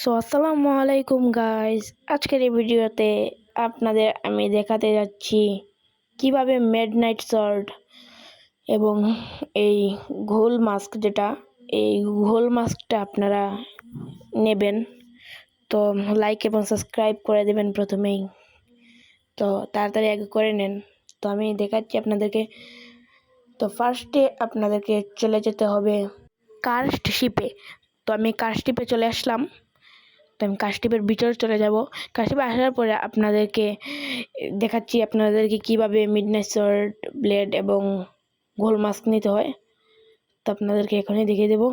আসসালামু আলাইকুম গাইস, আজকের এই ভিডিওতে আপনাদের আমি দেখাতে যাচ্ছি কিভাবে মিডনাইট সল্ট এবং এই ঘোল মাস্ক এই ঘোল মাস্কটা আপনারা নেবেন। তো লাইক এবং সাবস্ক্রাইব করে দেবেন প্রথমেই, তো তাড়াতাড়ি আগে করে নেন। তো আমি দেখাচ্ছি আপনাদেরকে। তো ফার্স্টে আপনাদেরকে চলে যেতে হবে কার্স্ট শিপে। তো আমি কার্স্ট শিপে চলে আসলাম। তো আমি কাশটিপের ভিতরে চলে যাব। কাশটিপে আসার পরে আপনাদেরকে দেখাচ্ছি কীভাবে মিডনাইট সল্ট, ব্লেড এবং গোল মাস্ক নিতে হয়। তো আপনাদেরকে এখনই দেখিয়ে দেবো।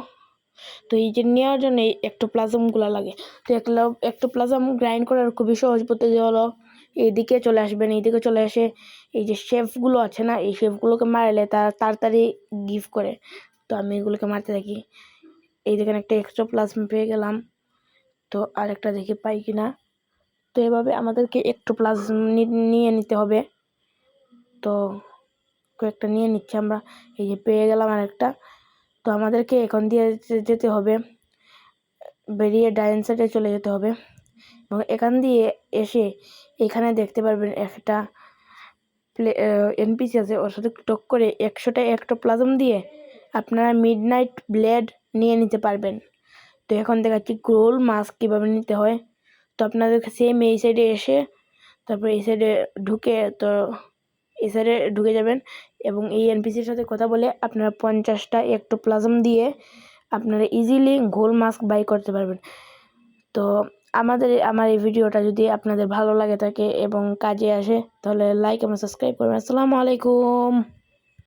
তো এই যে নেওয়ার জন্য এই এক্টোপ্লাজমগুলো লাগে। তো এক্টোপ্লাজম গ্রাইন্ড করার খুবই সহজ পদ্ধতি হলো এইদিকে চলে আসবেন। এইদিকে চলে এসে এই যে শেফগুলো আছে না, এই শেফগুলোকে মারলে তারা তাড়াতাড়ি গিভ করে। তো আমি এগুলোকে মারতে থাকি। এই দেখেন একটা এক্টোপ্লাজম পেয়ে গেলাম। তো আরেকটা দেখি পাই কিনা। তো এভাবে আমাদেরকে এক্টোপ্লাজম নিয়ে নিতে হবে। তো কয়েকটা নিয়ে নিচ্ছি আমরা। এই যে পেয়ে গেলাম আরেকটা। তো আমাদেরকে এখন দিয়ে যেতে হবে, বেরিয়ে ডাইন সাইডে চলে যেতে হবে এবং এখান দিয়ে এসে এখানে দেখতে পারবেন একটা এনপিসি আছে, ওর সাথে টক করে 100টা এক্টোপ্লাজম দিয়ে আপনারা মিডনাইট ব্লেড নিয়ে নিতে পারবেন। তো এখন দেখাচ্ছি গোল মাস্ক কীভাবে নিতে হয়। তো আপনাদেরকে সেম এই সাইডে এসে তারপর এই সাইডে ঢুকে, তো এই সাইডে ঢুকে যাবেন এবং এই এনপিসির সাথে কথা বলে আপনারা 50টা এক্টোপ্লাজম দিয়ে আপনারা ইজিলি গোল মাস্ক বাই করতে পারবেন। তো আমার এই ভিডিওটা যদি আপনাদের ভালো লাগে থাকে এবং কাজে আসে, তাহলে লাইক এবং সাবস্ক্রাইব করবেন। আসসালামু আলাইকুম।